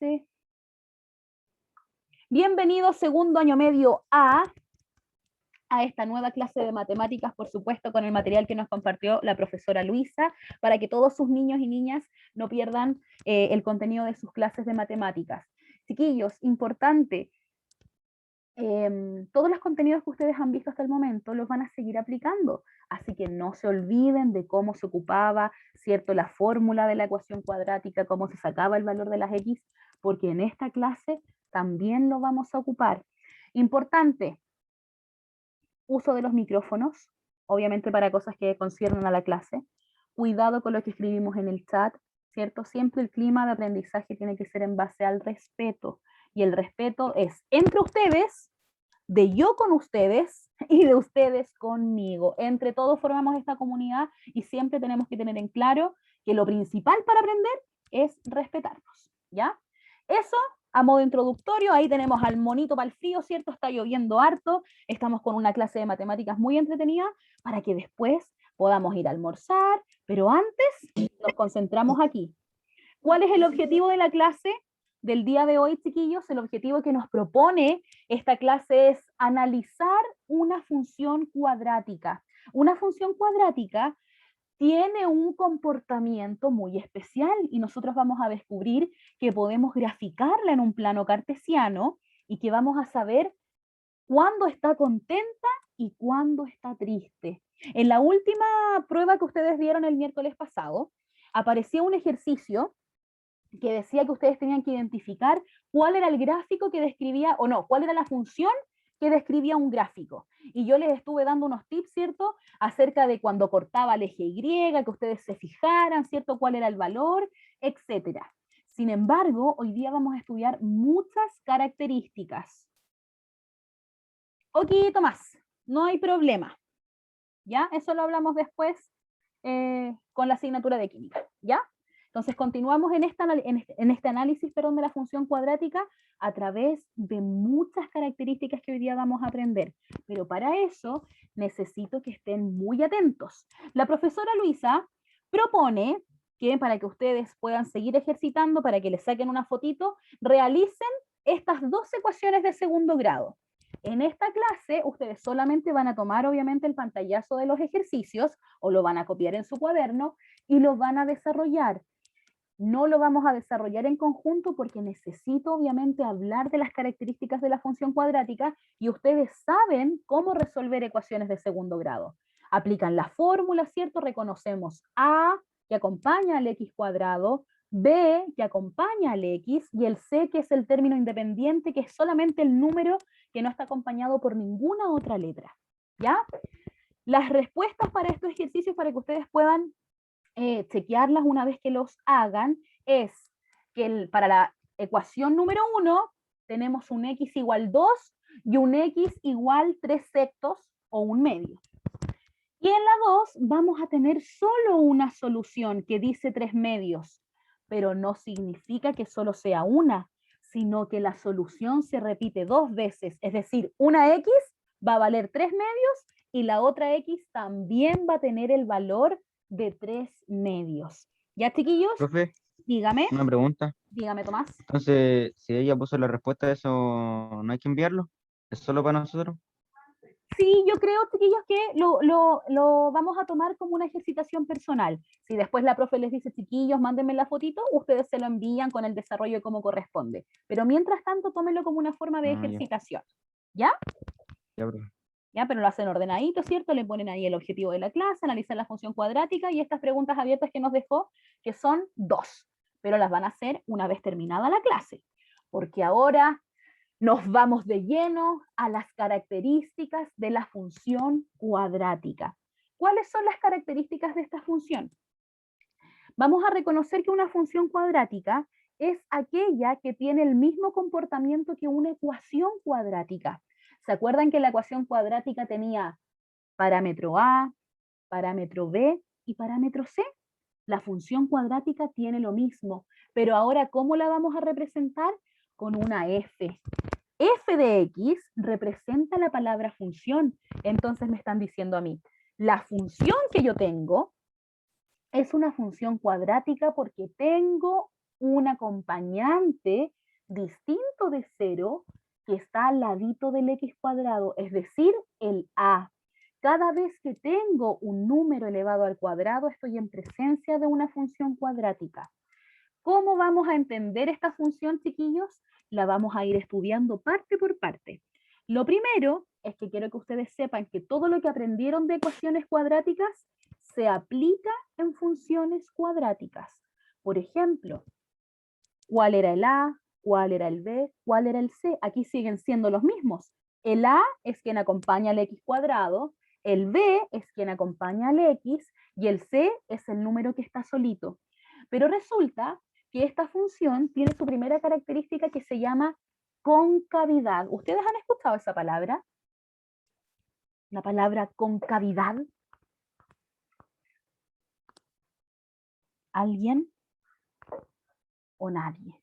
clase. Bienvenidos segundo año medio a esta nueva clase de matemáticas, por supuesto, con el material que nos compartió la profesora Luisa, para que todos sus niños y niñas no pierdan el contenido de sus clases de matemáticas. Chiquillos, importante, todos los contenidos que ustedes han visto hasta el momento los van a seguir aplicando, así que no se olviden de cómo se ocupaba, ¿cierto?, la fórmula de la ecuación cuadrática, cómo se sacaba el valor de las x, porque en esta clase también lo vamos a ocupar. Importante, uso de los micrófonos, obviamente para cosas que conciernen a la clase, cuidado con lo que escribimos en el chat, ¿cierto? Siempre el clima de aprendizaje tiene que ser en base al respeto, y el respeto es entre ustedes, de yo con ustedes y de ustedes conmigo. Entre todos formamos esta comunidad y siempre tenemos que tener en claro que lo principal para aprender es respetarnos, ¿ya? Eso a modo introductorio. Ahí tenemos al monito para el frío, ¿cierto? Está lloviendo harto, estamos con una clase de matemáticas muy entretenida para que después podamos ir a almorzar, pero antes nos concentramos aquí. ¿Cuál es el objetivo de la clase del día de hoy, chiquillos? El objetivo que nos propone esta clase es analizar una función cuadrática. Una función cuadrática tiene un comportamiento muy especial y nosotros vamos a descubrir que podemos graficarla en un plano cartesiano y que vamos a saber cuándo está contenta y cuándo está triste. En la última prueba que ustedes vieron el miércoles pasado, aparecía un ejercicio que decía que ustedes tenían que identificar cuál era el gráfico que describía, o no, cuál era la función que describía un gráfico. Y yo les estuve dando unos tips, ¿cierto?, acerca de cuando cortaba el eje Y, que ustedes se fijaran, ¿cierto?, cuál era el valor, etcétera. Sin embargo, hoy día vamos a estudiar muchas características. Ok, Tomás, no hay problema, ¿ya? Eso lo hablamos después con la asignatura de química, ¿ya? Entonces continuamos en este análisis, de la función cuadrática a través de muchas características que hoy día vamos a aprender. Pero para eso necesito que estén muy atentos. La profesora Luisa propone que para que ustedes puedan seguir ejercitando, para que les saquen una fotito, realicen estas dos ecuaciones de segundo grado. En esta clase, ustedes solamente van a tomar, obviamente, el pantallazo de los ejercicios o lo van a copiar en su cuaderno y lo van a desarrollar. No lo vamos a desarrollar en conjunto porque necesito, obviamente, hablar de las características de la función cuadrática y ustedes saben cómo resolver ecuaciones de segundo grado. Aplican la fórmula, ¿cierto? Reconocemos A, que acompaña al x cuadrado, B, que acompaña al x, y el C, que es el término independiente, que es solamente el número que no está acompañado por ninguna otra letra, ¿ya? Las respuestas para estos ejercicios, para que ustedes puedan chequearlas una vez que los hagan, es que para la ecuación número 1 tenemos un x igual 2 y un x igual 3 sextos o un medio. Y en la 2 vamos a tener solo una solución que dice 3 medios, pero no significa que solo sea una, sino que la solución se repite 2 veces, es decir, una x va a valer 3 medios y la otra x también va a tener el valor de 3 medios. ¿Ya, chiquillos? Profe, Dígame. una pregunta. Dígame, Tomás. Entonces, si ella puso la respuesta a eso, ¿no hay que enviarlo? ¿Es solo para nosotros? Sí, yo creo, chiquillos, que lo vamos a tomar como una ejercitación personal. Si después la profe les dice, chiquillos, mándenme la fotito, ustedes se lo envían con el desarrollo como corresponde. Pero mientras tanto, tómenlo como una forma de ejercitación. ¿Ya? Ya, profe. ¿Ya? Pero lo hacen ordenadito, ¿cierto? Le ponen ahí el objetivo de la clase, analizan la función cuadrática y estas preguntas abiertas que nos dejó, que son 2, pero las van a hacer una vez terminada la clase, porque ahora nos vamos de lleno a las características de la función cuadrática. ¿Cuáles son las características de esta función? Vamos a reconocer que una función cuadrática es aquella que tiene el mismo comportamiento que una ecuación cuadrática. ¿Se acuerdan que la ecuación cuadrática tenía parámetro A, parámetro B y parámetro C? La función cuadrática tiene lo mismo, pero ahora, ¿cómo la vamos a representar? Con una f. F de x representa la palabra función. Entonces me están diciendo a mí, la función que yo tengo es una función cuadrática porque tengo un acompañante distinto de 0 que está al ladito del x cuadrado, es decir, el a. Cada vez que tengo un número elevado al cuadrado, estoy en presencia de una función cuadrática. ¿Cómo vamos a entender esta función, chiquillos? La vamos a ir estudiando parte por parte. Lo primero es que quiero que ustedes sepan que todo lo que aprendieron de ecuaciones cuadráticas se aplica en funciones cuadráticas. Por ejemplo, ¿cuál era el A? ¿Cuál era el B? ¿Cuál era el C? Aquí siguen siendo los mismos. El A es quien acompaña al x cuadrado, el B es quien acompaña al x y el C es el número que está solito. Pero resulta que esta función tiene su primera característica que se llama concavidad. ¿Ustedes han escuchado esa palabra? La palabra concavidad. ¿Alguien o nadie?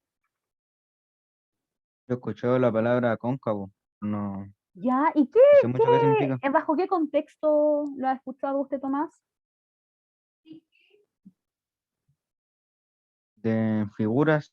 Yo he escuchado la palabra cóncavo, no, ¿Ya? ¿Y no sé mucho qué significa. bajo qué contexto lo ha escuchado usted, Tomás? De figuras,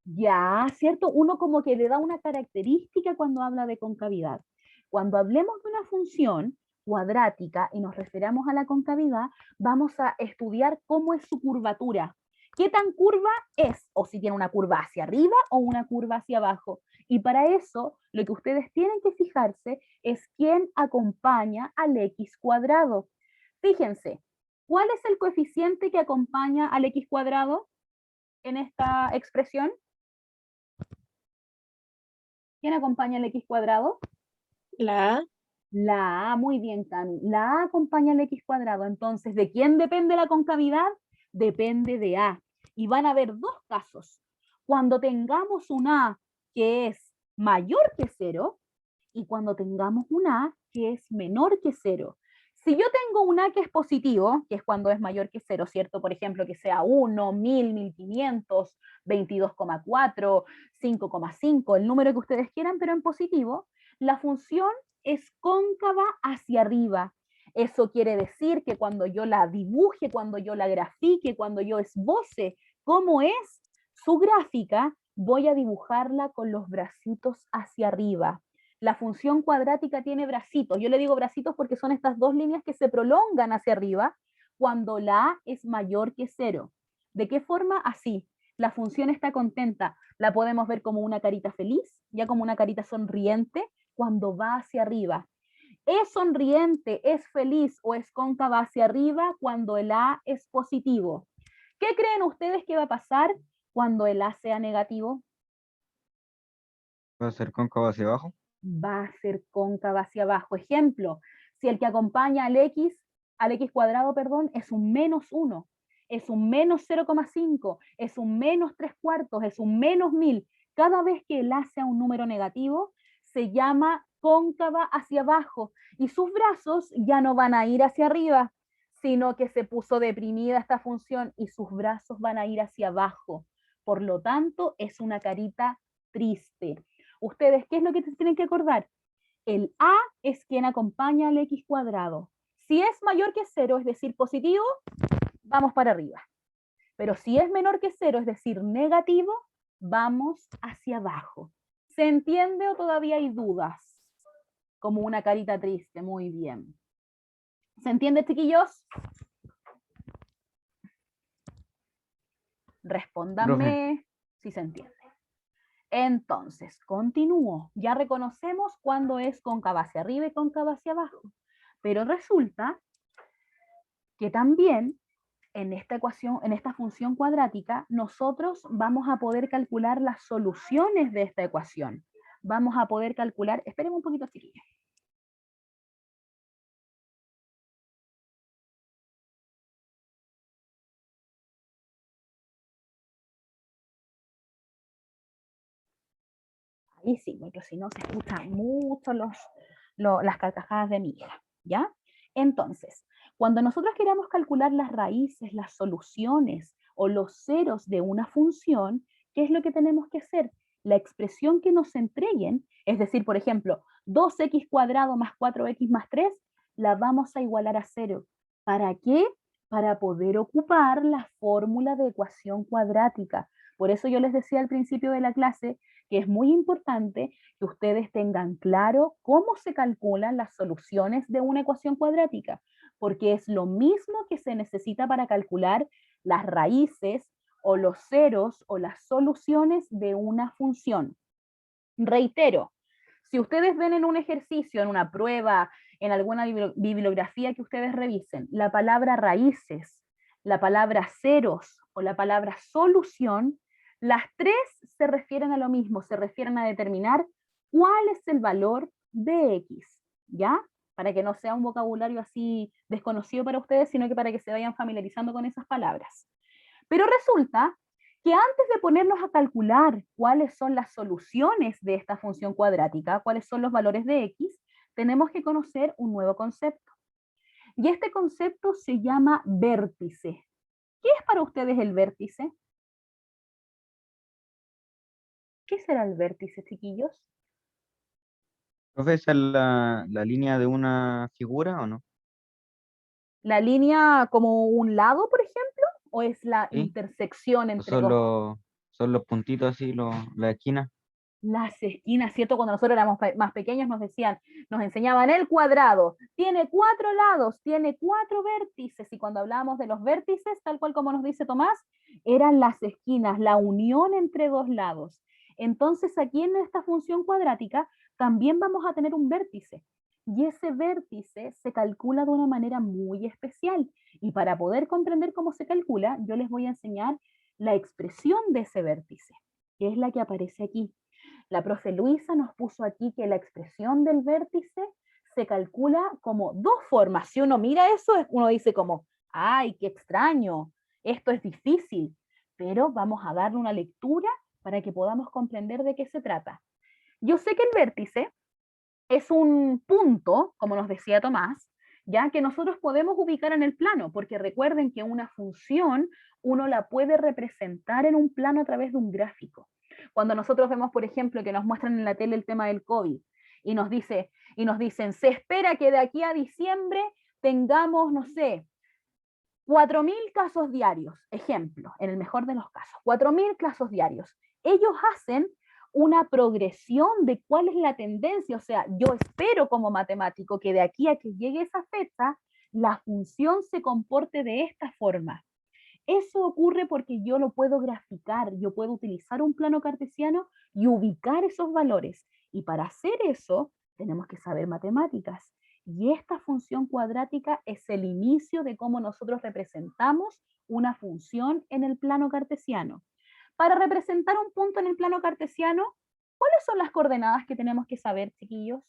Ya, ¿cierto? Uno como que le da una característica cuando habla de concavidad. Cuando hablemos de una función cuadrática y nos referamos a la concavidad, vamos a estudiar cómo es su curvatura. ¿Qué tan curva es? O si tiene una curva hacia arriba o una curva hacia abajo. Y para eso, lo que ustedes tienen que fijarse es quién acompaña al x cuadrado. Fíjense, ¿cuál es el coeficiente que acompaña al x cuadrado en esta expresión? ¿Quién acompaña al x cuadrado? La A. La A, muy bien, Cami. La A acompaña al x cuadrado. Entonces, ¿de quién depende la concavidad? Depende de A. Y van a haber dos casos. Cuando tengamos un A que es mayor que 0 y cuando tengamos un A que es menor que 0. Si yo tengo un A que es positivo, que es cuando es mayor que 0, ¿cierto? Por ejemplo, que sea 1, 1000, 1500, 22,4, 5,5, el número que ustedes quieran, pero en positivo, la función es cóncava hacia arriba. Eso quiere decir que cuando yo la dibuje, cuando yo la grafique, cuando yo esboce cómo es su gráfica, voy a dibujarla con los bracitos hacia arriba. La función cuadrática tiene bracitos. Yo le digo bracitos porque son estas dos líneas que se prolongan hacia arriba cuando la A es mayor que 0. ¿De qué forma? Así. La función está contenta. La podemos ver como una carita feliz, ya como una carita sonriente cuando va hacia arriba. Es sonriente, es feliz o es cóncava hacia arriba cuando el A es positivo. ¿Qué creen ustedes que va a pasar cuando el A sea negativo? va a ser cóncavo hacia abajo. Va a ser cóncava hacia abajo. Ejemplo, si el que acompaña al x cuadrado, perdón, es un -1, es un -0,5, es un -3/4, es un -1000, cada vez que el A sea un número negativo, se llama cóncava hacia abajo y sus brazos ya no van a ir hacia arriba, sino que se puso deprimida esta función y sus brazos van a ir hacia abajo. Por lo tanto, es una carita triste. Ustedes, ¿qué es lo que tienen que acordar? El A es quien acompaña al x cuadrado. Si es mayor que 0, es decir, positivo, vamos para arriba. Pero si es menor que 0, es decir, negativo, vamos hacia abajo. ¿Se entiende o todavía hay dudas? Como una carita triste, muy bien. ¿Se entiende, chiquillos? Profe, Respóndanme si se entiende. Entonces, continúo. Ya reconocemos cuándo es cóncava hacia arriba y cóncava hacia abajo. Pero resulta que también en esta ecuación, en esta función cuadrática, nosotros vamos a poder calcular las soluciones de esta ecuación. Vamos a poder calcular, espérenme un poquito, chiquillos. Ahí sí, porque si no se escuchan mucho las carcajadas de mi hija, ¿ya? Entonces, cuando nosotros queramos calcular las raíces, las soluciones o los ceros de una función, ¿qué es lo que tenemos que hacer? La expresión que nos entreguen, es decir, por ejemplo, 2x² más 4x más 3, la vamos a igualar a 0. ¿Para qué? Para poder ocupar la fórmula de ecuación cuadrática. Por eso yo les decía al principio de la clase que es muy importante que ustedes tengan claro cómo se calculan las soluciones de una ecuación cuadrática, porque es lo mismo que se necesita para calcular las raíces o los ceros o las soluciones de una función. Reitero, si ustedes ven en un ejercicio, en una prueba, en alguna bibliografía que ustedes revisen, la palabra raíces, la palabra ceros o la palabra solución, las tres se refieren a lo mismo, se refieren a determinar cuál es el valor de X, ¿ya? Para que no sea un vocabulario así desconocido para ustedes, sino que para que se vayan familiarizando con esas palabras. Pero resulta que antes de ponernos a calcular cuáles son las soluciones de esta función cuadrática, cuáles son los valores de x, tenemos que conocer un nuevo concepto. Y este concepto se llama vértice. ¿Qué es para ustedes el vértice? ¿Qué será el vértice, chiquillos? Profe, ¿esa es la línea de una figura o no? ¿La línea como un lado, por ejemplo? ¿O es la ¿Sí? intersección ¿O entre dos? son los puntitos así, la esquina? Las esquinas, ¿cierto? Cuando nosotros éramos más pequeños nos decían, nos enseñaban el cuadrado, tiene 4 lados, tiene 4 vértices, y cuando hablábamos de los vértices, tal cual como nos dice Tomás, eran las esquinas, la unión entre dos lados. Entonces aquí en esta función cuadrática también vamos a tener un vértice, y ese vértice se calcula de una manera muy especial, y para poder comprender cómo se calcula, yo les voy a enseñar la expresión de ese vértice, que es la que aparece aquí. La profe Luisa nos puso aquí que la expresión del vértice se calcula como dos formas. Si uno mira eso, uno dice como, ay, qué extraño, esto es difícil, pero vamos a darle una lectura para que podamos comprender de qué se trata. Yo sé que el vértice es un punto, como nos decía Tomás, ya que nosotros podemos ubicar en el plano, porque recuerden que una función uno la puede representar en un plano a través de un gráfico. Cuando nosotros vemos, por ejemplo, que nos muestran en la tele el tema del COVID y nos dicen, se espera que de aquí a diciembre tengamos, no sé, 4.000 casos diarios, ejemplo, en el mejor de los casos, 4.000 casos diarios. Ellos hacen una progresión de cuál es la tendencia, o sea, yo espero como matemático que de aquí a que llegue esa fecha, la función se comporte de esta forma. Eso ocurre porque yo lo puedo graficar, yo puedo utilizar un plano cartesiano y ubicar esos valores. Y para hacer eso, tenemos que saber matemáticas. Y esta función cuadrática es el inicio de cómo nosotros representamos una función en el plano cartesiano. Para representar un punto en el plano cartesiano, ¿cuáles son las coordenadas que tenemos que saber, chiquillos?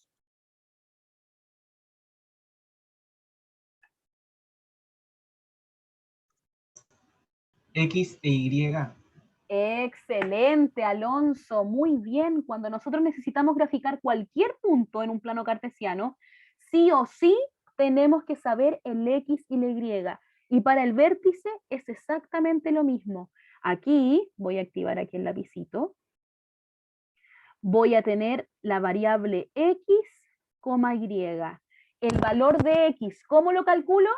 X e Y. Excelente, Alonso, muy bien. Cuando nosotros necesitamos graficar cualquier punto en un plano cartesiano, sí o sí tenemos que saber el X y la Y. Y para el vértice es exactamente lo mismo. Aquí, voy a activar aquí el lapicito, voy a tener la variable X, Y. El valor de X, ¿cómo lo calculo?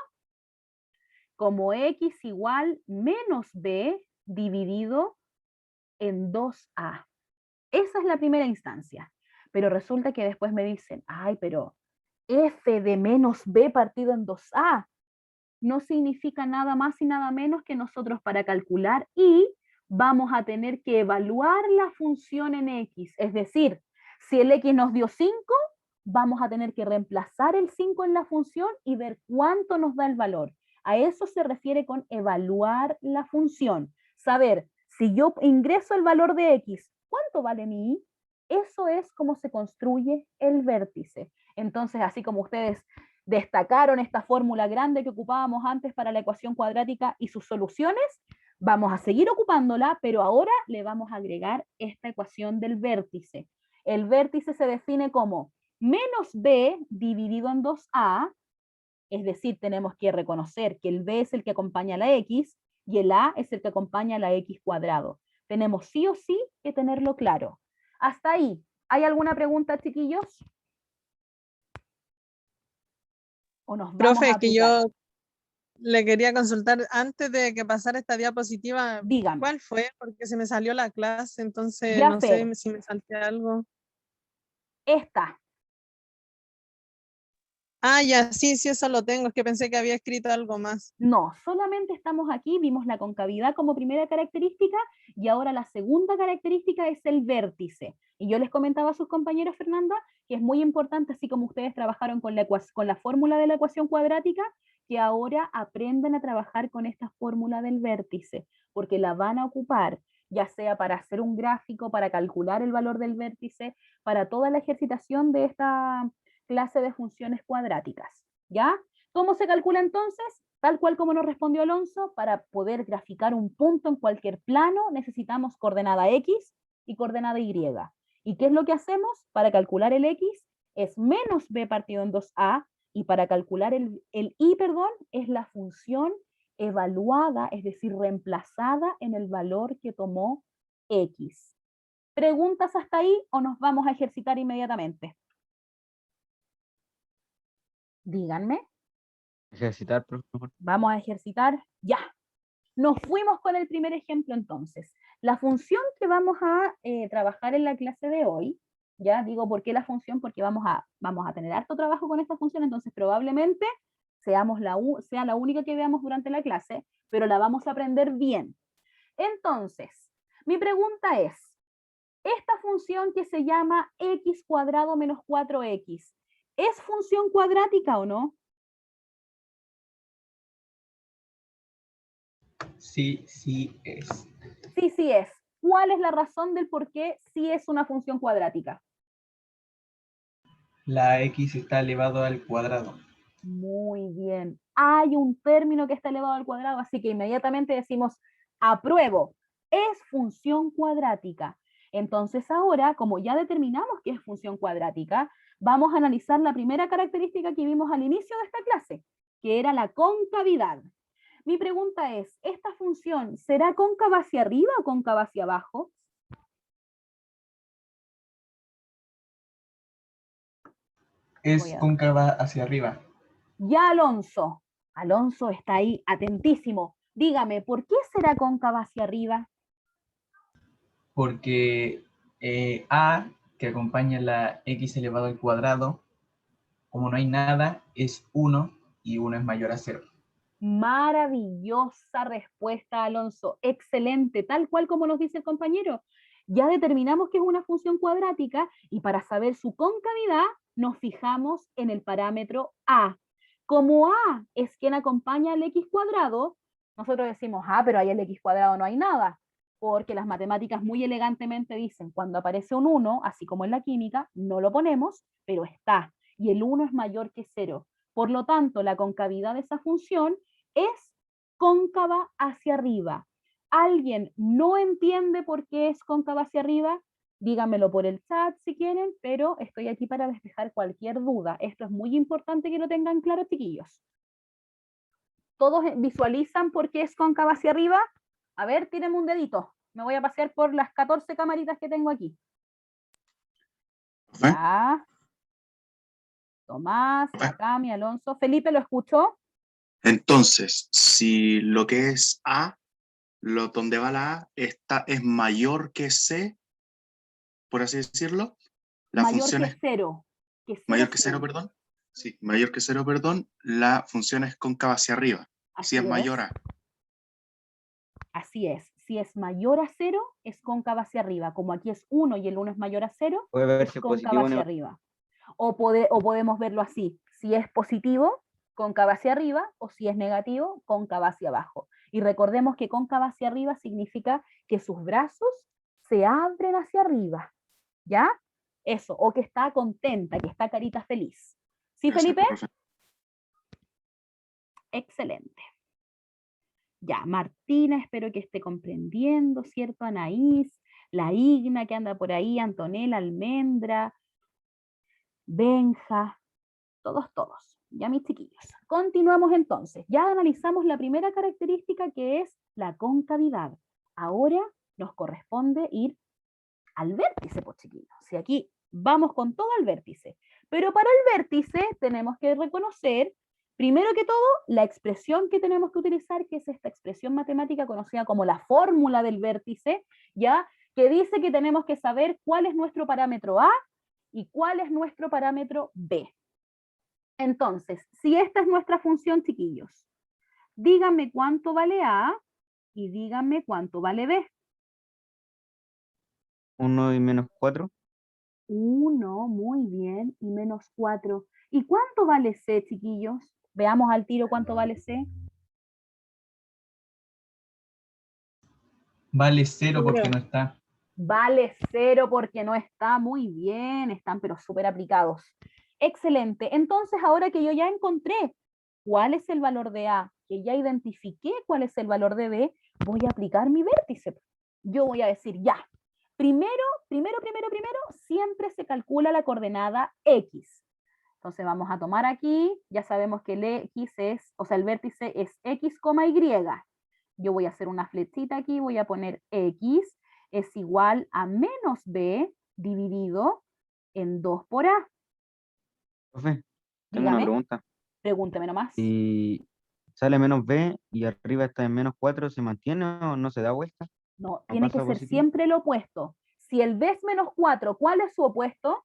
Como X igual menos B dividido en 2A. Esa es la primera instancia. Pero resulta que después me dicen, ay, pero f de menos b partido en 2a no significa nada más y nada menos que nosotros para calcular y vamos a tener que evaluar la función en x. Es decir, si el x nos dio 5, vamos a tener que reemplazar el 5 en la función y ver cuánto nos da el valor. A eso se refiere con evaluar la función. Saber si yo ingreso el valor de x, ¿cuánto vale mi y? Eso es como se construye el vértice. Entonces, así como ustedes destacaron esta fórmula grande que ocupábamos antes para la ecuación cuadrática y sus soluciones, vamos a seguir ocupándola, pero ahora le vamos a agregar esta ecuación del vértice. El vértice se define como menos b dividido en 2a, es decir, tenemos que reconocer que el b es el que acompaña a la x y el a es el que acompaña a la x cuadrado. Tenemos sí o sí que tenerlo claro. Hasta ahí. ¿Hay alguna pregunta, chiquillos? ¿O nos vamos Profe, a es que aplicar? le quería consultar antes de que pasara esta diapositiva, Dígame. ¿cuál fue? Porque se me salió la clase, entonces Ya, no Fer. sé si me salté algo. Esta. Ah, ya, sí, eso lo tengo, es que pensé que había escrito algo más. No, solamente estamos aquí, vimos la concavidad como primera característica y ahora la segunda característica es el vértice. Y yo les comentaba a sus compañeros, Fernanda, que es muy importante, así como ustedes trabajaron con la fórmula de la ecuación cuadrática, que ahora aprendan a trabajar con esta fórmula del vértice, porque la van a ocupar, ya sea para hacer un gráfico, para calcular el valor del vértice, para toda la ejercitación de esta clase de funciones cuadráticas. ¿Ya? ¿Cómo se calcula entonces? Tal cual como nos respondió Alonso, para poder graficar un punto en cualquier plano necesitamos coordenada X y coordenada Y. ¿Y qué es lo que hacemos? Para calcular el X es menos B partido en 2A y para calcular el Y, es la función evaluada, es decir, reemplazada en el valor que tomó X. ¿Preguntas hasta ahí o nos vamos a ejercitar inmediatamente? Díganme. Ejercitar, por favor. Vamos a ejercitar ya. Nos fuimos con el primer ejemplo entonces. La función que vamos a trabajar en la clase de hoy, ya digo por qué la función, porque vamos a tener harto trabajo con esta función, entonces probablemente sea la única que veamos durante la clase, pero la vamos a aprender bien. Entonces, mi pregunta es, esta función que se llama x cuadrado menos 4x, ¿es función cuadrática o no? Sí, sí es. Sí, sí es. ¿Cuál es la razón del por qué sí es una función cuadrática? La x está elevado al cuadrado. Muy bien. Hay un término que está elevado al cuadrado, así que inmediatamente decimos apruebo. Es función cuadrática. Entonces ahora, como ya determinamos que es función cuadrática, vamos a analizar la primera característica que vimos al inicio de esta clase, que era la concavidad. Mi pregunta es, ¿esta función será cóncava hacia arriba o cóncava hacia abajo? Es cóncava hacia arriba. Ya Alonso. Alonso está ahí atentísimo. Dígame, ¿por qué será cóncava hacia arriba? Porque a, que acompaña la x elevado al cuadrado, como no hay nada, es 1 y 1 es mayor a 0. Maravillosa respuesta, Alonso. Excelente, tal cual como nos dice el compañero. Ya determinamos que es una función cuadrática y para saber su concavidad nos fijamos en el parámetro a. Como a es quien acompaña al x cuadrado, nosotros decimos, pero ahí el x cuadrado no hay nada, porque las matemáticas muy elegantemente dicen, cuando aparece un 1, así como en la química, no lo ponemos, pero está, y el 1 es mayor que 0. Por lo tanto, la concavidad de esa función es cóncava hacia arriba. ¿Alguien no entiende por qué es cóncava hacia arriba? Díganmelo por el chat si quieren, pero estoy aquí para despejar cualquier duda. Esto es muy importante que lo tengan claro, chiquillos. ¿Todos visualizan por qué es cóncava hacia arriba? A ver, tírenme un dedito. Me voy a pasear por las 14 camaritas que tengo aquí. Ya. Tomás, Akami, Alonso. Felipe, ¿lo escuchó? Entonces, si lo que es A, donde va la A, es mayor que C, por así decirlo, la Mayor función que es cero. mayor que 0, perdón. Sí, mayor que 0, perdón, la función es cóncava hacia arriba. Si es mayor a. Así es. Si es mayor a 0, es cóncava hacia arriba. Como aquí es 1 y el 1 es mayor a 0, Puede es verse cóncava positivo hacia arriba. O podemos verlo así. Si es positivo, cóncava hacia arriba, o si es negativo, cóncava hacia abajo. Y recordemos que cóncava hacia arriba significa que sus brazos se abren hacia arriba. ¿Ya? Eso, o que está contenta, que está carita feliz. ¿Sí, Felipe? Excelente. Ya, Martina, espero que esté comprendiendo, ¿cierto? Anaís, la Igna que anda por ahí, Antonella, Almendra, Benja, todos. Ya, mis chiquillos. Continuamos entonces. Ya analizamos la primera característica que es la concavidad. Ahora nos corresponde ir al vértice, pues chiquillos. Si aquí vamos con todo al vértice. Pero para el vértice tenemos que reconocer Primero que todo, la expresión que tenemos que utilizar, que es esta expresión matemática conocida como la fórmula del vértice, ¿ya? Que dice que tenemos que saber cuál es nuestro parámetro A y cuál es nuestro parámetro B. Entonces, si esta es nuestra función, chiquillos, díganme cuánto vale A y díganme cuánto vale B. 1 y menos 4. 1, muy bien, y menos 4. ¿Y cuánto vale C, chiquillos? Veamos al tiro cuánto vale C. Vale 0 porque Cero. no está. Vale 0 porque no está. Muy bien, están pero súper aplicados. Excelente. Entonces, ahora que yo ya encontré cuál es el valor de A, que ya identifiqué cuál es el valor de B, voy a aplicar mi vértice. Yo voy a decir, ya, primero, siempre se calcula la coordenada X. Entonces vamos a tomar aquí, ya sabemos que el X es, o sea, el vértice es X, Y. Yo voy a hacer una flechita aquí, voy a poner X es igual a menos B dividido en 2 por A. Profe, tengo una Dígame, pregunta. pregúnteme nomás. Si sale menos B y arriba está en menos 4, ¿se mantiene o no se da vuelta? No, ¿No tiene que pasa ser positivo? siempre el opuesto. Si el B es menos 4, ¿cuál es su opuesto?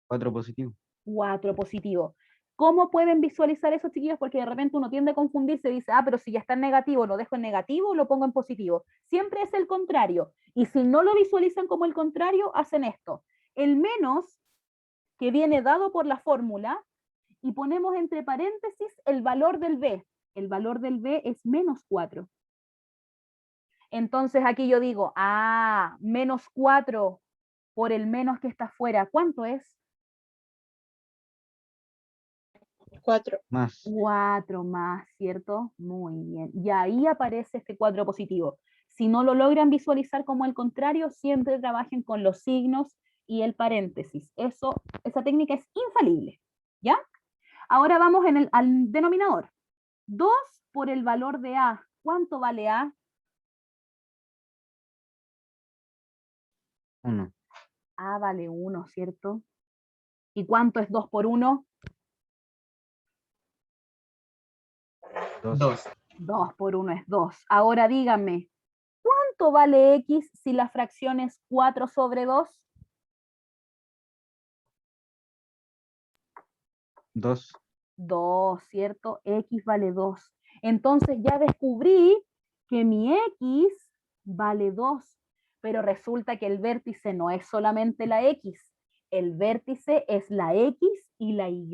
4 positivo. 4 positivo. ¿Cómo pueden visualizar eso, chiquillos? Porque de repente uno tiende a confundirse y dice, ah, pero si ya está en negativo, ¿lo dejo en negativo o lo pongo en positivo? Siempre es el contrario. Y si no lo visualizan como el contrario, hacen esto. El menos, que viene dado por la fórmula, y ponemos entre paréntesis el valor del B. El valor del B es menos 4. Entonces aquí yo digo, ah, menos 4 por el menos que está afuera. ¿Cuánto es? 4. Más. 4 más, ¿cierto? Muy bien. Y ahí aparece este 4 positivo. Si no lo logran visualizar como el contrario, siempre trabajen con los signos y el paréntesis. Esa técnica es infalible, ¿ya? Ahora vamos al denominador. 2 por el valor de A. ¿Cuánto vale A? 1. A vale 1, ¿cierto? ¿Y cuánto es 2 por 1? 2. 2. 2 por 1 es 2. Ahora díganme, ¿cuánto vale X si la fracción es 4 sobre 2? 2. 2, ¿cierto? X vale 2. Entonces ya descubrí que mi X vale 2, pero resulta que el vértice no es solamente la X, el vértice es la X y la Y.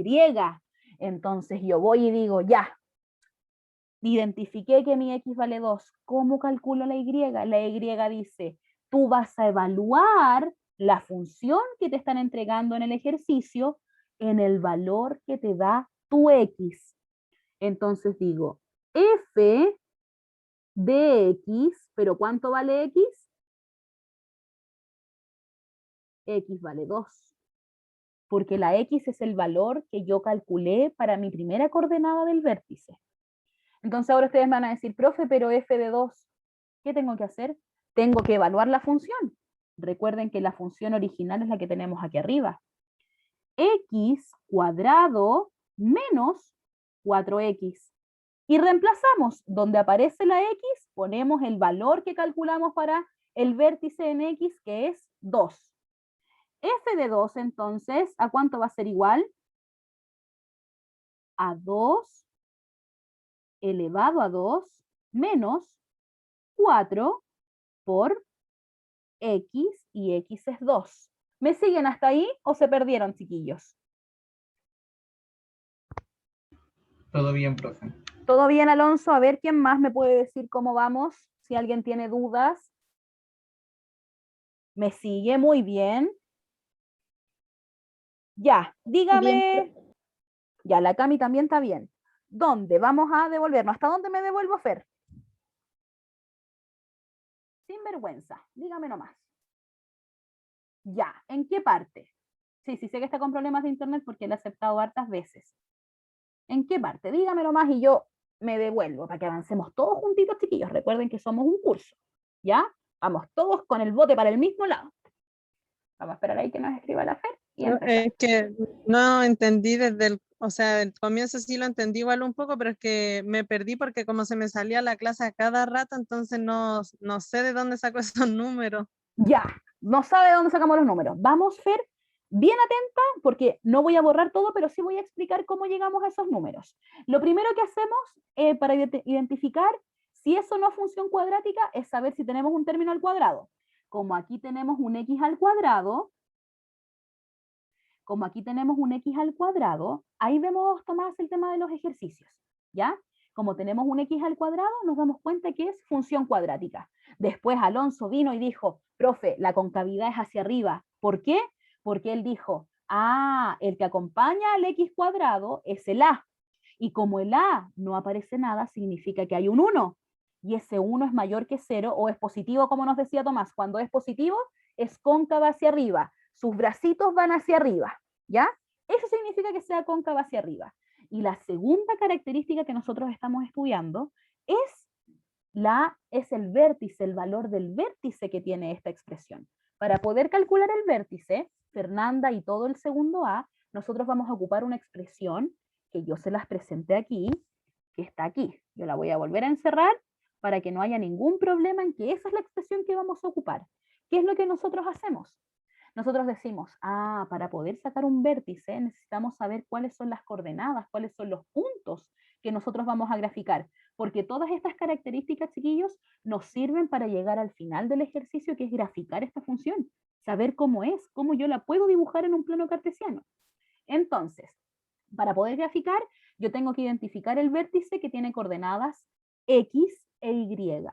Entonces yo voy y digo, ya, identifiqué que mi X vale 2. ¿Cómo calculo la Y? La Y dice, tú vas a evaluar la función que te están entregando en el ejercicio en el valor que te da tu X. Entonces digo, f de X, pero ¿cuánto vale X? X vale 2. Porque la X es el valor que yo calculé para mi primera coordenada del vértice. Entonces ahora ustedes van a decir, profe, pero f de 2, ¿qué tengo que hacer? Tengo que evaluar la función. Recuerden que la función original es la que tenemos aquí arriba. X cuadrado menos 4x. Y reemplazamos, donde aparece la x, ponemos el valor que calculamos para el vértice en x, que es 2. F de 2, entonces, ¿a cuánto va a ser igual? A 2 elevado a 2 menos 4 por x, y x es 2. ¿Me siguen hasta ahí o se perdieron, chiquillos? Todo bien, profe. ¿Todo bien, Alonso? A ver, ¿quién más me puede decir cómo vamos? Si alguien tiene dudas. ¿Me sigue? Muy bien. Ya, dígame. Bien. Ya, la Cami también está bien. ¿Dónde vamos a devolvernos? ¿Hasta dónde me devuelvo, Fer? Sin vergüenza, dígame nomás. Ya, ¿en qué parte? Sí, sé que está con problemas de internet porque lo he aceptado hartas veces. ¿En qué parte? Dígame nomás y yo me devuelvo para que avancemos todos juntitos, chiquillos. Recuerden que somos un curso, ¿ya? Vamos todos con el bote para el mismo lado. Vamos a esperar ahí que nos escriba la Fer y empezamos. Es que no entendí desde el O sea, el comienzo sí lo entendí igual un poco, pero es que me perdí porque como se me salía la clase a cada rato, entonces no sé de dónde saco esos números. Ya, no sabe de dónde sacamos los números. Vamos, Fer, bien atenta, porque no voy a borrar todo, pero sí voy a explicar cómo llegamos a esos números. Lo primero que hacemos para identificar si es o no función cuadrática es saber si tenemos un término al cuadrado. Como aquí tenemos un x al cuadrado, ahí vemos, Tomás, el tema de los ejercicios, ¿ya? Como tenemos un x al cuadrado, nos damos cuenta que es función cuadrática. Después Alonso vino y dijo, profe, la concavidad es hacia arriba. ¿Por qué? Porque él dijo, el que acompaña al x cuadrado es el a. Y como el a no aparece nada, significa que hay un 1. Y ese 1 es mayor que 0 o es positivo, como nos decía Tomás. Cuando es positivo, es cóncava hacia arriba. Sus bracitos van hacia arriba, ¿ya? Eso significa que sea cóncava hacia arriba. Y la segunda característica que nosotros estamos estudiando es el vértice, el valor del vértice que tiene esta expresión. Para poder calcular el vértice, Fernanda y todo el segundo A, nosotros vamos a ocupar una expresión que yo se las presenté aquí, que está aquí. Yo la voy a volver a encerrar para que no haya ningún problema en que esa es la expresión que vamos a ocupar. ¿Qué es lo que nosotros hacemos? Nosotros decimos, para poder sacar un vértice necesitamos saber cuáles son las coordenadas, cuáles son los puntos que nosotros vamos a graficar, porque todas estas características, chiquillos, nos sirven para llegar al final del ejercicio, que es graficar esta función, saber cómo es, cómo yo la puedo dibujar en un plano cartesiano. Entonces, para poder graficar, yo tengo que identificar el vértice que tiene coordenadas x e y.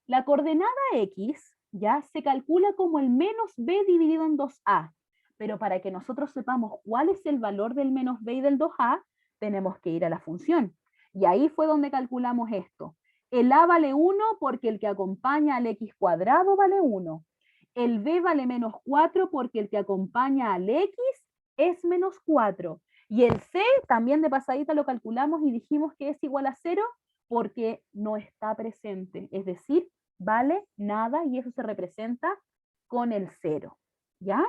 La coordenada x ya se calcula como el menos b dividido en 2a, pero para que nosotros sepamos cuál es el valor del menos b y del 2a, tenemos que ir a la función. Y ahí fue donde calculamos esto. El a vale 1 porque el que acompaña al x cuadrado vale 1. El b vale menos 4 porque el que acompaña al x es menos 4. Y el c también de pasadita lo calculamos y dijimos que es igual a 0 porque no está presente. Es decir, vale nada y eso se representa con el 0. ¿Ya?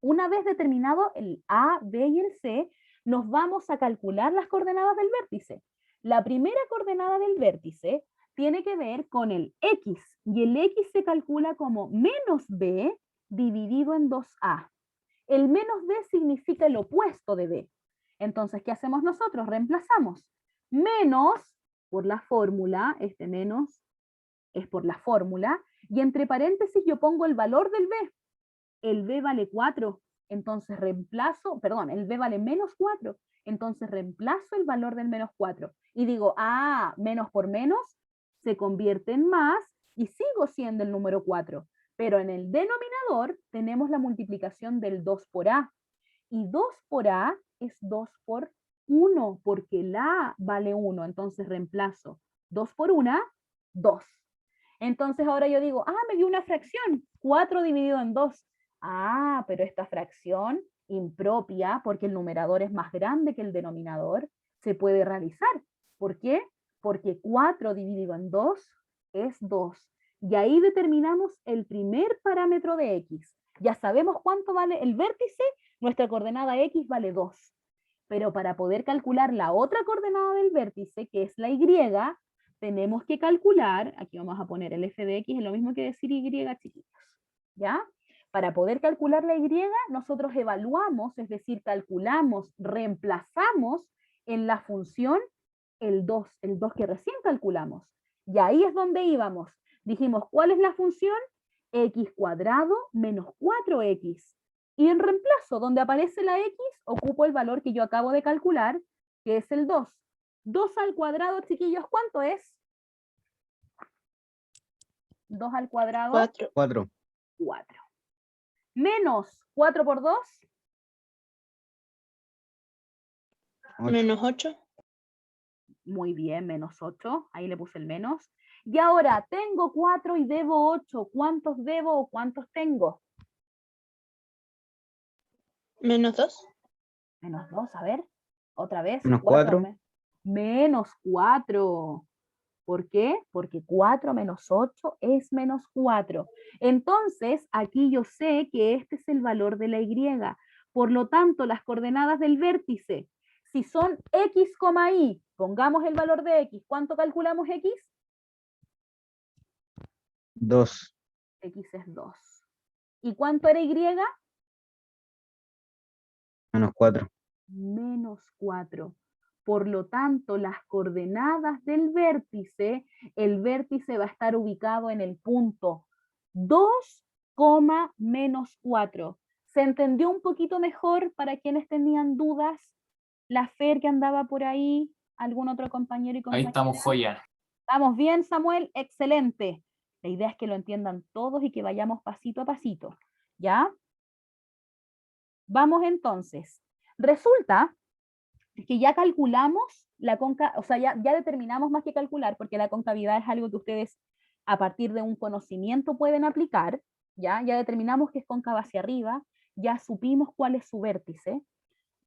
Una vez determinado el A, B y el C, nos vamos a calcular las coordenadas del vértice. La primera coordenada del vértice tiene que ver con el X, y el X se calcula como menos B dividido en 2A. El menos B significa el opuesto de B. Entonces, ¿qué hacemos nosotros? Reemplazamos. Menos, por la fórmula, este menos es por la fórmula, y entre paréntesis yo pongo el valor del B. El B vale 4, entonces reemplazo, perdón, el B vale menos 4, entonces reemplazo el valor del menos 4. Y digo, menos por menos se convierte en más y sigo siendo el número 4. Pero en el denominador tenemos la multiplicación del 2 por A. Y 2 por A es 2 por 1, porque el A vale 1, entonces reemplazo 2 por 1, 2. Entonces ahora yo digo, me dio una fracción, 4 dividido en 2. Pero esta fracción impropia, porque el numerador es más grande que el denominador, se puede realizar. ¿Por qué? Porque 4 dividido en 2 es 2. Y ahí determinamos el primer parámetro de x. Ya sabemos cuánto vale el vértice, nuestra coordenada x vale 2. Pero para poder calcular la otra coordenada del vértice, que es la y, tenemos que calcular, aquí vamos a poner el f de x, es lo mismo que decir y, chiquitos, ¿ya? Para poder calcular la y, nosotros evaluamos, es decir, calculamos, reemplazamos en la función el 2 que recién calculamos. Y ahí es donde íbamos. Dijimos, ¿cuál es la función? X cuadrado menos 4x. Y en reemplazo, donde aparece la x, ocupo el valor que yo acabo de calcular, que es el 2. 2 al cuadrado, chiquillos, ¿cuánto es? 2 al cuadrado. 4. 4. Menos 4 por 2. Menos 8. Muy bien, menos 8. Ahí le puse el menos. Y ahora, tengo 4 y debo 8. ¿Cuántos debo o cuántos tengo? Menos 2. Menos 2, a ver. Otra vez. Menos 4. Menos 4. ¿Por qué? Porque 4 menos 8 es menos 4. Entonces, aquí yo sé que este es el valor de la y. Por lo tanto, las coordenadas del vértice Si son x, y, pongamos el valor de x, ¿cuánto calculamos x? 2. X es 2. ¿Y cuánto era y? Menos 4. Menos 4. Por lo tanto, las coordenadas del vértice, el vértice va a estar ubicado en el punto 2, menos 4. ¿Se entendió un poquito mejor para quienes tenían dudas? La Fer que andaba por ahí, algún otro compañero y Ahí compañera. estamos, joya. ¿Estamos bien, Samuel? Excelente. La idea es que lo entiendan todos y que vayamos pasito a pasito, ¿ya? Vamos entonces. Resulta que ya calculamos la concavidad, o sea, ya determinamos más que calcular, porque la concavidad es algo que ustedes a partir de un conocimiento pueden aplicar, ya determinamos que es cóncava hacia arriba, ya supimos cuál es su vértice,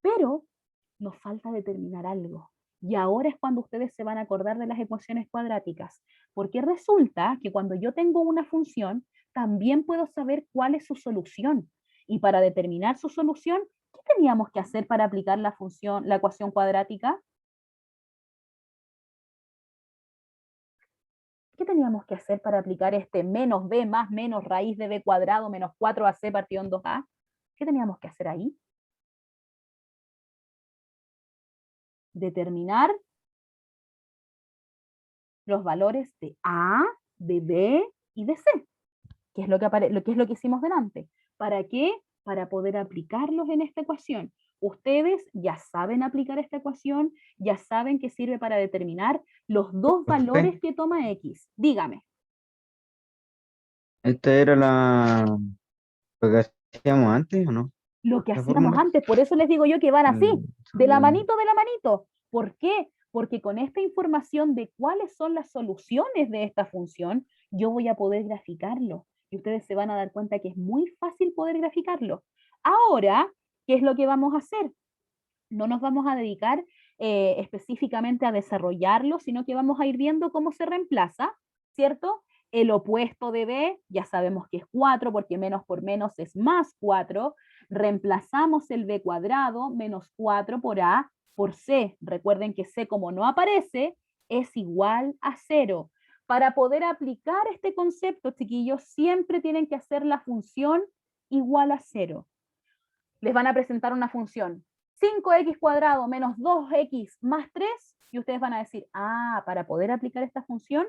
pero nos falta determinar algo. Y ahora es cuando ustedes se van a acordar de las ecuaciones cuadráticas, porque resulta que cuando yo tengo una función, también puedo saber cuál es su solución. Y para determinar su solución, ¿qué teníamos que hacer para aplicar la función, la ecuación cuadrática? ¿Qué teníamos que hacer para aplicar este menos b más menos raíz de b cuadrado menos 4ac partido en 2a? ¿Qué teníamos que hacer ahí? Determinar los valores de A, de B y de C, que es lo que hicimos delante. ¿Para qué? Para poder aplicarlos en esta ecuación. Ustedes ya saben aplicar esta ecuación, ya saben que sirve para determinar los dos valores que toma X. Dígame. ¿Esta era lo que hacíamos antes o no? Lo que ¿La hacíamos fórmula? antes, por eso les digo yo que van así, de la Mm, manito, de la manito. ¿Por qué? Porque con esta información de cuáles son las soluciones de esta función, yo voy a poder graficarlo. Y ustedes se van a dar cuenta que es muy fácil poder graficarlo. Ahora, ¿qué es lo que vamos a hacer? No nos vamos a dedicar específicamente a desarrollarlo, sino que vamos a ir viendo cómo se reemplaza, ¿cierto? El opuesto de B, ya sabemos que es 4, porque menos por menos es más 4. Reemplazamos el B cuadrado, menos 4 por A, por C. Recuerden que C, como no aparece, es igual a 0. Para poder aplicar este concepto, chiquillos, siempre tienen que hacer la función igual a 0. Les van a presentar una función 5x cuadrado menos 2x más 3, y ustedes van a decir, para poder aplicar esta función,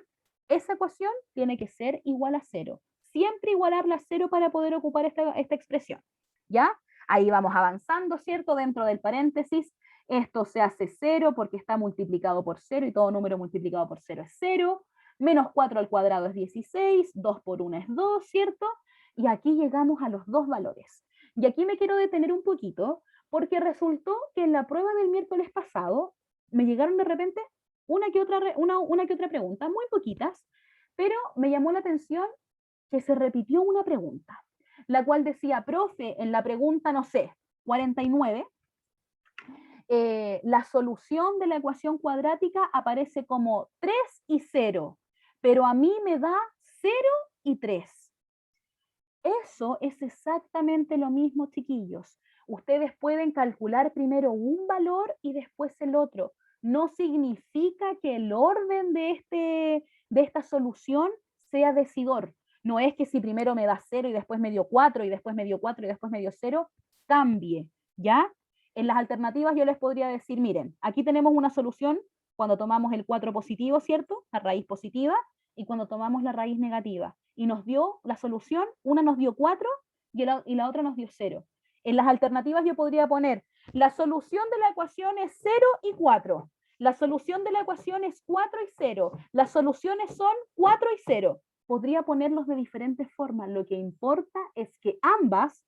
esa ecuación tiene que ser igual a 0. Siempre igualarla a 0 para poder ocupar esta expresión, ¿ya? Ahí vamos avanzando, ¿cierto? Dentro del paréntesis, esto se hace 0 porque está multiplicado por 0 y todo número multiplicado por 0 es 0. Menos 4 al cuadrado es 16, 2 por 1 es 2, ¿cierto? Y aquí llegamos a los dos valores. Y aquí me quiero detener un poquito, porque resultó que en la prueba del miércoles pasado me llegaron de repente una que otra pregunta, muy poquitas, pero me llamó la atención que se repitió una pregunta, la cual decía, profe, en la pregunta, no sé, 49, la solución de la ecuación cuadrática aparece como 3 y 0, pero a mí me da 0 y 3. Eso es exactamente lo mismo, chiquillos. Ustedes pueden calcular primero un valor y después el otro. No significa que el orden de esta solución sea decidor. No es que si primero me da 0 y después me dio 4 y después me dio 4 y después me dio 0, cambie, ¿ya? En las alternativas yo les podría decir, miren, aquí tenemos una solución cuando tomamos el 4 positivo, ¿cierto? La raíz positiva, y cuando tomamos la raíz negativa. Y nos dio la solución, una nos dio 4 y la otra nos dio 0. En las alternativas yo podría poner, la solución de la ecuación es 0 y 4. La solución de la ecuación es 4 y 0. Las soluciones son 4 y 0. Podría ponerlos de diferentes formas. Lo que importa es que ambas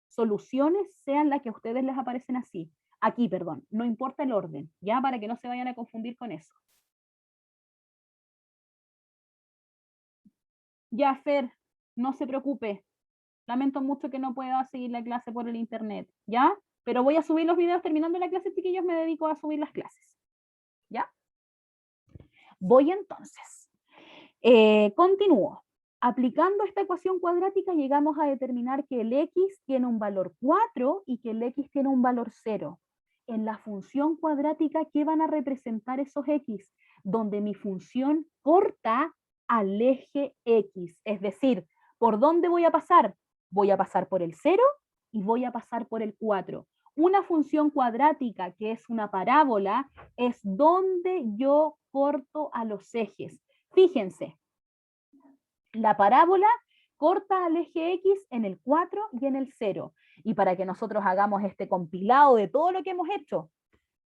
soluciones sean las que a ustedes les aparecen así. Aquí, perdón, no importa el orden, ya para que no se vayan a confundir con eso. Ya, Fer, no se preocupe. Lamento mucho que no pueda seguir la clase por el internet, ¿ya? Pero voy a subir los videos terminando la clase, chiquillos, me dedico a subir las clases, ¿ya? Voy entonces. Continúo. Aplicando esta ecuación cuadrática llegamos a determinar que el x tiene un valor 4 y que el x tiene un valor 0. en la función cuadrática, ¿qué van a representar esos x? Donde mi función corta al eje x. Es decir, ¿por dónde voy a pasar? Voy a pasar por el 0 y voy a pasar por el 4. Una función cuadrática, que es una parábola, es donde yo corto a los ejes. Fíjense, la parábola corta al eje X en el 4 y en el 0. Y para que nosotros hagamos este compilado de todo lo que hemos hecho,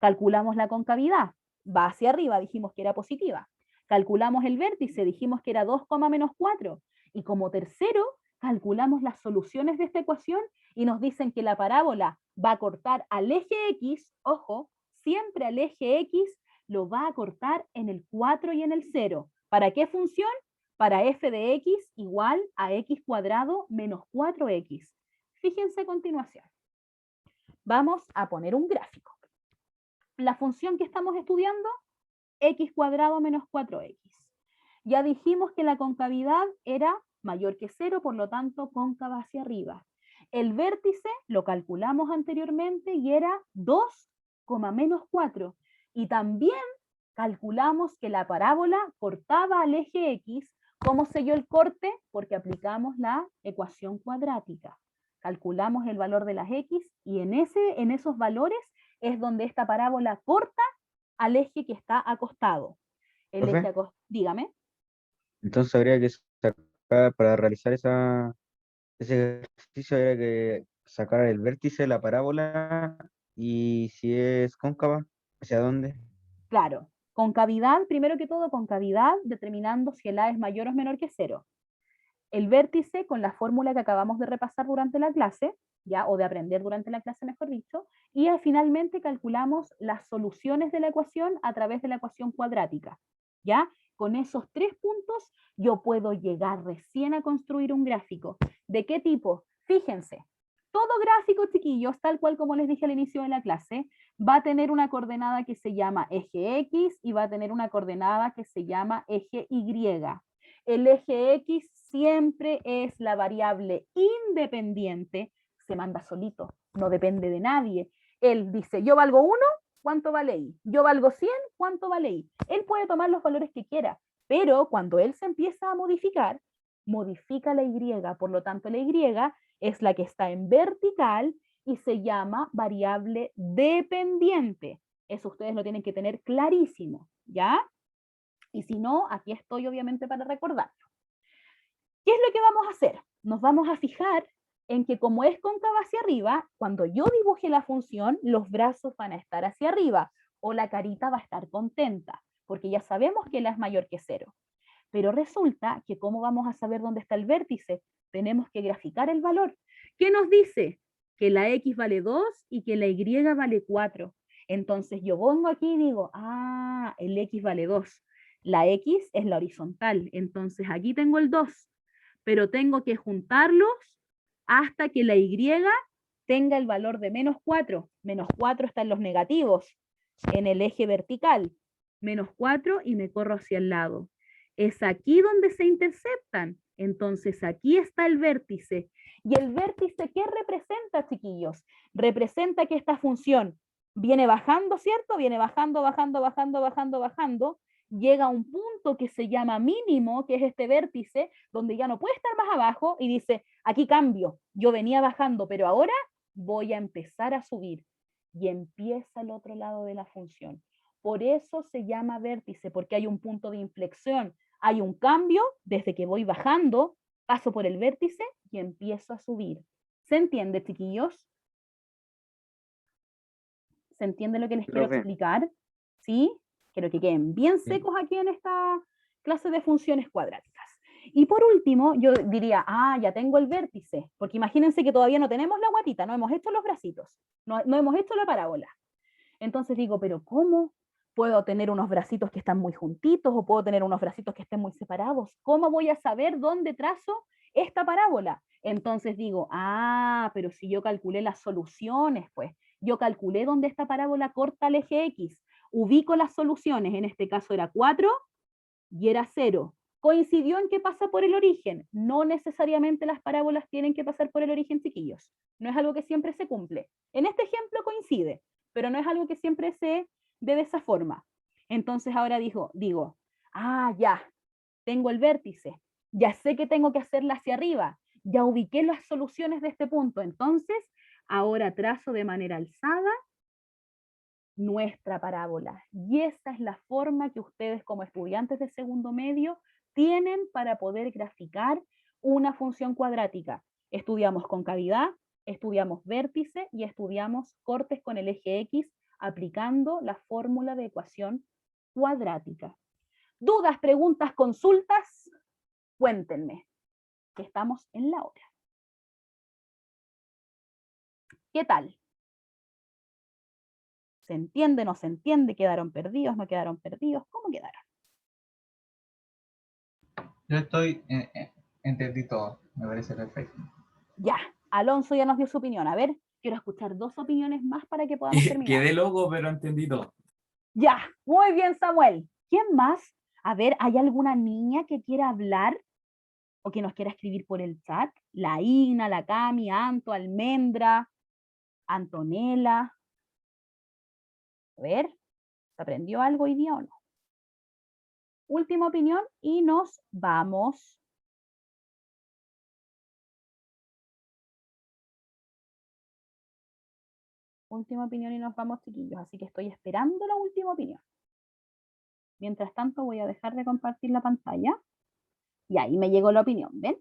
calculamos la concavidad, va hacia arriba, dijimos que era positiva. Calculamos el vértice, dijimos que era 2, menos 4. Y como tercero, calculamos las soluciones de esta ecuación y nos dicen que la parábola va a cortar al eje X, ojo, siempre al eje X lo va a cortar en el 4 y en el 0. ¿Para qué función? Para f de x igual a x cuadrado menos 4x. Fíjense a continuación. Vamos a poner un gráfico. La función que estamos estudiando, x cuadrado menos 4x. Ya dijimos que la concavidad era mayor que 0, por lo tanto cóncava hacia arriba. El vértice lo calculamos anteriormente y era 2, menos 4. Y también calculamos que la parábola cortaba al eje x. ¿Cómo selló el corte? Porque aplicamos la ecuación cuadrática. Calculamos el valor de las x y en esos valores es donde esta parábola corta al eje que está acostado. El ¿Profe? eje acostado, dígame. Entonces habría que sacar, para realizar ese ejercicio, habría que sacar el vértice de la parábola y si es cóncava, ¿hacia dónde? Claro, concavidad, primero que todo, concavidad, determinando si el A es mayor o menor que 0. El vértice con la fórmula que acabamos de repasar durante la clase, ya, o de aprender durante la clase, mejor dicho, y finalmente calculamos las soluciones de la ecuación a través de la ecuación cuadrática, ¿ya? Con esos 3 puntos yo puedo llegar recién a construir un gráfico. ¿De qué tipo? Fíjense, todo gráfico, chiquillos, tal cual como les dije al inicio de la clase, va a tener una coordenada que se llama eje X y va a tener una coordenada que se llama eje Y. El eje X siempre es la variable independiente, se manda solito, no depende de nadie. Él dice, yo valgo 1, ¿cuánto vale Y? Yo valgo 100, ¿cuánto vale Y? Él puede tomar los valores que quiera, pero cuando él se empieza a modificar, modifica la Y, por lo tanto la Y es la que está en vertical y se llama variable dependiente. Eso ustedes lo tienen que tener clarísimo, ¿ya? Y si no, aquí estoy obviamente para recordarlo. ¿Qué es lo que vamos a hacer? Nos vamos a fijar en que como es cóncava hacia arriba, cuando yo dibuje la función, los brazos van a estar hacia arriba o la carita va a estar contenta, porque ya sabemos que la es mayor que 0. Pero resulta que ¿cómo vamos a saber dónde está el vértice? Tenemos que graficar el valor. ¿Qué nos dice? Que la X vale 2 y que la Y vale 4. Entonces yo pongo aquí y digo, ah, el X vale 2. La X es la horizontal, entonces aquí tengo el 2, pero tengo que juntarlos hasta que la Y tenga el valor de menos 4. Menos 4 está en los negativos, en el eje vertical. Menos 4 y me corro hacia el lado. Es aquí donde se interceptan. Entonces aquí está el vértice. ¿Y el vértice qué representa, chiquillos? Representa que esta función viene bajando, ¿cierto? Viene bajando, bajando, bajando, bajando, bajando. Llega a un punto que se llama mínimo, que es este vértice, donde ya no puede estar más abajo y dice, aquí cambio. Yo venía bajando, pero ahora voy a empezar a subir. Y empieza el otro lado de la función. Por eso se llama vértice, porque hay un punto de inflexión. Hay un cambio desde que voy bajando, paso por el vértice y empiezo a subir. ¿Se entiende, chiquillos? ¿Se entiende lo que les quiero Profe. explicar? ¿Sí? Quiero que queden bien secos aquí en esta clase de funciones cuadráticas. Y por último, yo diría, ya tengo el vértice, porque imagínense que todavía no tenemos la guatita, no hemos hecho los bracitos, no hemos hecho la parábola. Entonces digo, pero ¿cómo? Puedo tener unos bracitos que están muy juntitos o puedo tener unos bracitos que estén muy separados. ¿Cómo voy a saber dónde trazo esta parábola? Entonces digo, pero si yo calculé las soluciones, pues, yo calculé dónde esta parábola corta el eje X, ubico las soluciones, en este caso era 4 y era 0. ¿Coincidió en que pasa por el origen? No necesariamente las parábolas tienen que pasar por el origen, chiquillos. No es algo que siempre se cumple. En este ejemplo coincide, pero no es algo que siempre se dé de esa forma. Entonces ahora digo, ya, tengo el vértice, ya sé que tengo que hacerla hacia arriba, ya ubiqué las soluciones de este punto, entonces ahora trazo de manera alzada nuestra parábola. Y esa es la forma que ustedes como estudiantes de segundo medio tienen para poder graficar una función cuadrática. Estudiamos concavidad, estudiamos vértice y estudiamos cortes con el eje X aplicando la fórmula de ecuación cuadrática. ¿Dudas, preguntas, consultas? Cuéntenme, que estamos en la hora. ¿Qué tal? ¿Se entiende, no se entiende? ¿Quedaron perdidos, no quedaron perdidos? ¿Cómo quedaron? Yo entendí todo, me parece perfecto. Ya, Alonso ya nos dio su opinión. A ver, quiero escuchar 2 opiniones más para que podamos terminar. Quedé loco, pero entendí todo. Ya, muy bien, Samuel. ¿Quién más? A ver, ¿hay alguna niña que quiera hablar o que nos quiera escribir por el chat? La Ina, la Cami, Anto, Almendra, Antonella. A ver, ¿se aprendió algo hoy día o no? Última opinión y nos vamos. Última opinión y nos vamos, chiquillos. Así que estoy esperando la última opinión. Mientras tanto, voy a dejar de compartir la pantalla. Y ahí me llegó la opinión, ¿ven?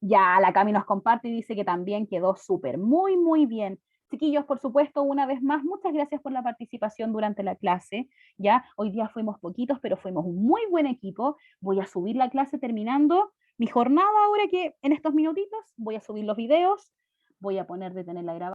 Ya, la Cami nos comparte y dice que también quedó súper, muy, muy bien. Chiquillos, por supuesto, una vez más, muchas gracias por la participación durante la clase. Ya, hoy día fuimos poquitos, pero fuimos un muy buen equipo. Voy a subir la clase terminando mi jornada ahora que en estos minutitos voy a subir los videos, voy a poner detener la grabación.